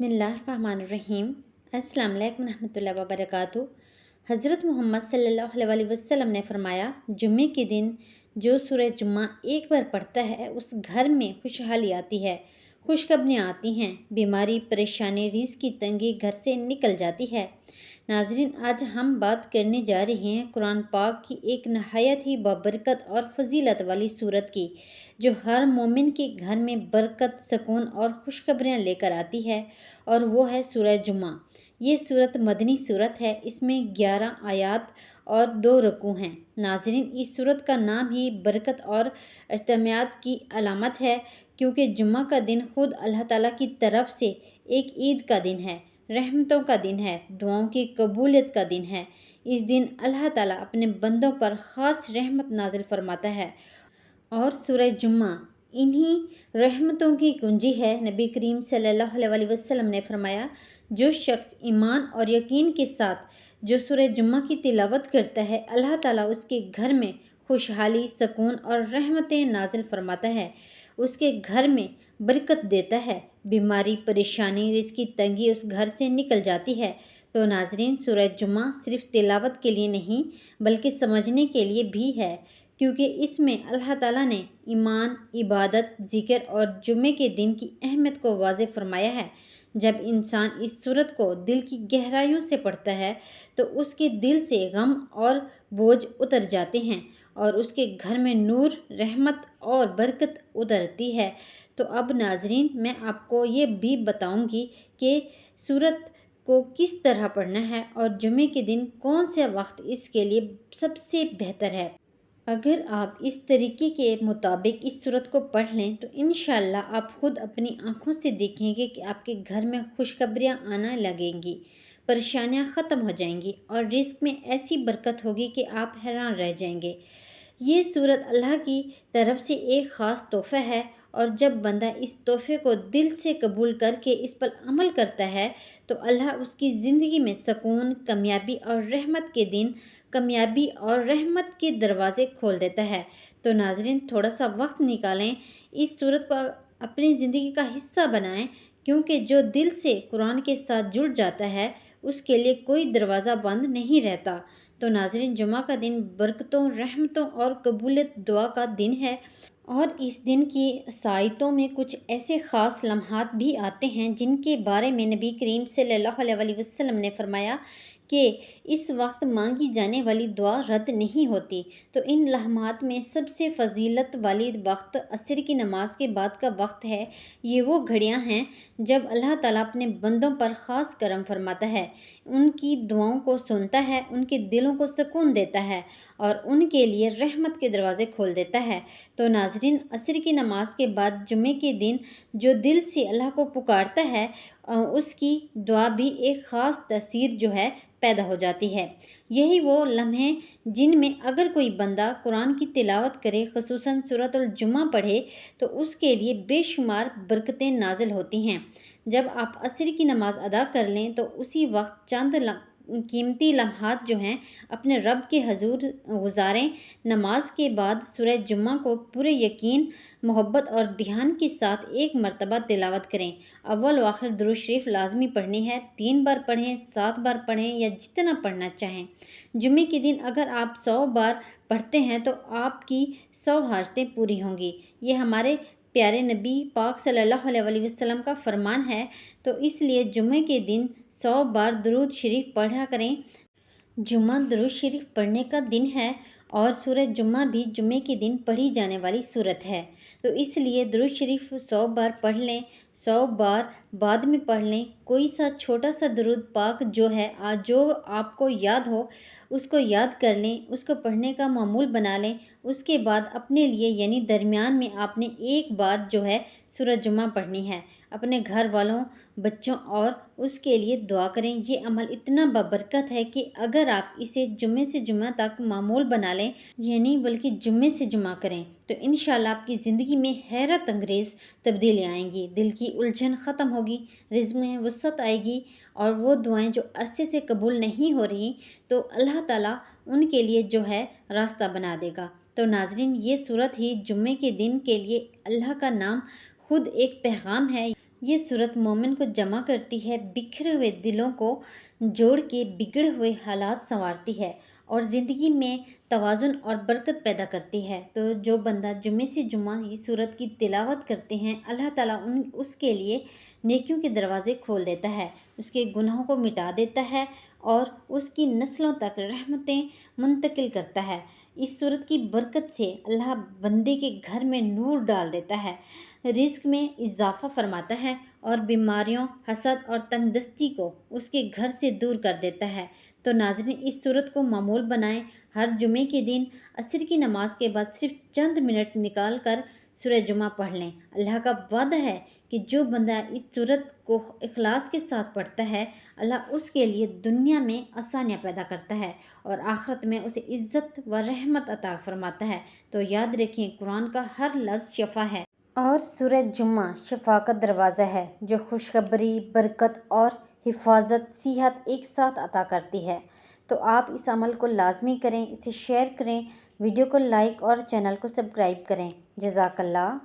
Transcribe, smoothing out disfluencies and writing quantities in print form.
बिस्मिल्लाहिर्रहमानिर्रहीम। अस्सलाम वालेकुम रहमतुल्लाहि व बरकातुहू। हज़रत मोहम्मद सल्लल्लाहु अलैहि वसल्लम ने फरमाया, जुम्मे के दिन जो सूरह जुम्मा एक बार पढ़ता है उस घर में खुशहाली आती है, खुशखबरियाँ आती हैं, बीमारी परेशानी रिज़्क़ की तंगी घर से निकल जाती है। नाज़रीन, आज हम बात करने जा रहे हैं कुरान पाक की एक नहायत ही बबरकत और फजीलत वाली सूरत की, जो हर मोमिन के घर में बरकत सुकून और खुशखबरियाँ लेकर आती है, और वो है सूरह जुम्मा। ये सूरत मदनी सूरत है। इसमें 11 आयात और 2 रुकू हैं। नाज़रीन, इस सूरत का नाम ही बरकत और इज्तिमात की अलामत है, क्योंकि जुम्मा का दिन खुद अल्लाह ताला की तरफ से एक ईद का दिन है, रहमतों का दिन है, दुआओं की कबूलियत का दिन है। इस दिन अल्लाह ताला अपने बंदों पर ख़ास रहमत नाजिल फरमाता है, और सूरह जुम्मा इन्हीं रहमतों की कुंजी है। नबी करीम सल्लल्लाहु अलैहि वसल्लम ने फरमाया, जो शख्स ईमान और यकीन के साथ जो सूरह जुम्मा की तिलावत करता है, अल्लाह ताला उसके घर में खुशहाली सुकून और रहमतें नाजिल फरमाता है, उसके घर में बरकत देता है, बीमारी परेशानी रिज़्क़ की तंगी उस घर से निकल जाती है। तो नाज़रीन, सूरह जुम्मा सिर्फ़ तिलावत के लिए नहीं बल्कि समझने के लिए भी है, क्योंकि इसमें अल्लाह ताला ने ईमान, इबादत, ज़िक्र और जुम्मे के दिन की अहमियत को वाज़ेह फरमाया है। जब इंसान इस सूरत को दिल की गहराइयों से पढ़ता है तो उसके दिल से गम और बोझ उतर जाते हैं, और उसके घर में नूर, रहमत और बरकत उतरती है। तो अब नाज़रीन, मैं आपको ये भी बताऊंगी कि सूरत को किस तरह पढ़ना है और जुम्मे के दिन कौन सा वक्त इसके लिए सबसे बेहतर है। अगर आप इस तरीके के मुताबिक इस सूरत को पढ़ लें तो इंशाअल्लाह आप खुद अपनी आँखों से देखेंगे कि आपके घर में खुशखबरियाँ आना लगेंगी, परेशानियाँ ख़त्म हो जाएंगी और रिज़्क़ में ऐसी बरकत होगी कि आप हैरान रह जाएंगे। ये सूरत अल्लाह की तरफ से एक ख़ास तोहफ़ा है, और जब बंदा इस तोहफ़े को दिल से कबूल करके इस पर अमल करता है तो अल्लाह उसकी ज़िंदगी में सुकून, कामयाबी और रहमत के दरवाज़े खोल देता है। तो नाज़रीन, थोड़ा सा वक्त निकालें, इस सूरत को अपनी ज़िंदगी का हिस्सा बनाएं, क्योंकि जो दिल से कुरान के साथ जुड़ जाता है उसके लिए कोई दरवाज़ा बंद नहीं रहता। तो नाज़रीन, जुमा का दिन बरकतों, रहमतों और कबूलियत दुआ का दिन है, और इस दिन की साइतों में कुछ ऐसे ख़ास लम्हात भी आते हैं जिनके बारे में नबी करीम सल्लल्लाहु अलैहि वसल्लम ने फरमाया कि इस वक्त मांगी जाने वाली दुआ रद्द नहीं होती। तो इन लम्हात में सबसे फ़जीलत वाली वक्त असर की नमाज के बाद का वक्त है। ये वो घड़ियां हैं जब अल्लाह ताला अपने बंदों पर ख़ास करम फरमाता है, उनकी दुआओं को सुनता है, उनके दिलों को सुकून देता है और उनके लिए रहमत के दरवाज़े खोल देता है। तो नाज़रीन, असर की नमाज के बाद जुम्मे के दिन जो दिल से अल्लाह को पुकारता है उसकी दुआ भी एक ख़ास तासीर जो है पैदा हो जाती है। यही वो लम्हे जिनमें अगर कोई बंदा कुरान की तिलावत करे, ख़ुसूसन सूरतुल जुम्मा पढ़े, तो उसके लिए बेशुमार बरकतें नाजिल होती हैं। जब आप असर की नमाज अदा कर लें तो उसी वक्त चंद कीमती लम्हात जो हैं अपने रब के हजूर गुजारें। नमाज के बाद सूरह जुम्मा को पूरे यकीन, मोहब्बत और ध्यान के साथ एक मरतबा तिलावत करें। अव्वल व आखिर दुरूद शरीफ लाजमी पढ़नी है। 3 बार पढ़ें, 7 बार पढ़ें या जितना पढ़ना चाहें। जुम्मे के दिन अगर आप 100 बार पढ़ते हैं तो आपकी 100 हाजतें पूरी होंगी। ये हमारे प्यारे नबी पाक सल्लल्लाहु अलैहि वसल्लम का फरमान है। तो इसलिए जुम्मे के दिन 100 बार दुरूद शरीफ पढ़ा करें। जुम्मा दुरूद शरीफ पढ़ने का दिन है, और सूरह जुम्मा भी जुम्मे के दिन पढ़ी जाने वाली सूरत है। तो इसलिए दुरूद शरीफ 100 बार पढ़ लें, 100 बार बाद में पढ़ लें। कोई सा छोटा सा दुरूद पाक जो है जो आपको याद हो उसको याद कर लें, उसको पढ़ने का मामूल बना लें। उसके बाद अपने लिए यानी दरमियान में आपने एक बार जो है सूरह जुम्मा पढ़नी है। अपने घर वालों, बच्चों और उसके लिए दुआ करें। ये अमल इतना बबरकत है कि अगर आप इसे जुम्मे से जुम्मा तक मामूल बना लें, यानी बल्कि जुम्मे से जुम्मा करें, तो इंशाल्लाह आपकी ज़िंदगी में हैरत अंगेज़ तब्दीली आएंगी। दिल की उलझन ख़त्म होगी, रिज़्क़ में वसअत आएगी, और वो दुआएं जो अरसे से कबूल नहीं हो रही तो अल्लाह ताला उनके लिए जो है रास्ता बना देगा। तो नाज़रीन, ये सूरत ही जुम्मे के दिन के लिए अल्लाह का नाम खुद एक पैगाम है। یہ صورت مومن کو جمع کرتی ہے، بکھرے ہوئے دلوں کو جوڑ کے بگڑے ہوئے حالات سنوارتی ہے اور زندگی میں توازن اور برکت پیدا کرتی ہے۔ تو جو بندہ جمعے سے جمعہ یہ صورت کی تلاوت کرتے ہیں، اللہ تعالیٰ اس کے لیے نیکیوں کے دروازے کھول دیتا ہے، اس کے گناہوں کو مٹا دیتا ہے اور اس کی نسلوں تک رحمتیں منتقل کرتا ہے۔ اس صورت کی برکت سے اللہ بندے کے گھر میں نور ڈال دیتا ہے، رزق میں اضافہ فرماتا ہے اور بیماریوں، حسد اور تنگ دستی کو اس کے گھر سے دور کر دیتا ہے۔ تو ناظرین، اس صورت کو معمول بنائیں، ہر جمعے کے دن عصر کی نماز کے بعد صرف چند منٹ نکال کر سورہ جمعہ پڑھ لیں۔ اللہ کا وعدہ ہے کہ جو بندہ اس صورت کو اخلاص کے ساتھ پڑھتا ہے، اللہ اس کے لیے دنیا میں آسانیاں پیدا کرتا ہے اور آخرت میں اسے عزت و رحمت عطا فرماتا ہے۔ تو یاد رکھیں، قرآن کا ہر لفظ شفا ہے اور سورہ جمعہ شفا کا دروازہ ہے جو خوشخبری، برکت اور حفاظت، صحت ایک ساتھ عطا کرتی ہے۔ تو آپ اس عمل کو لازمی کریں، اسے شیئر کریں، ویڈیو کو لائک اور چینل کو سبسکرائب کریں۔ جزاک اللہ۔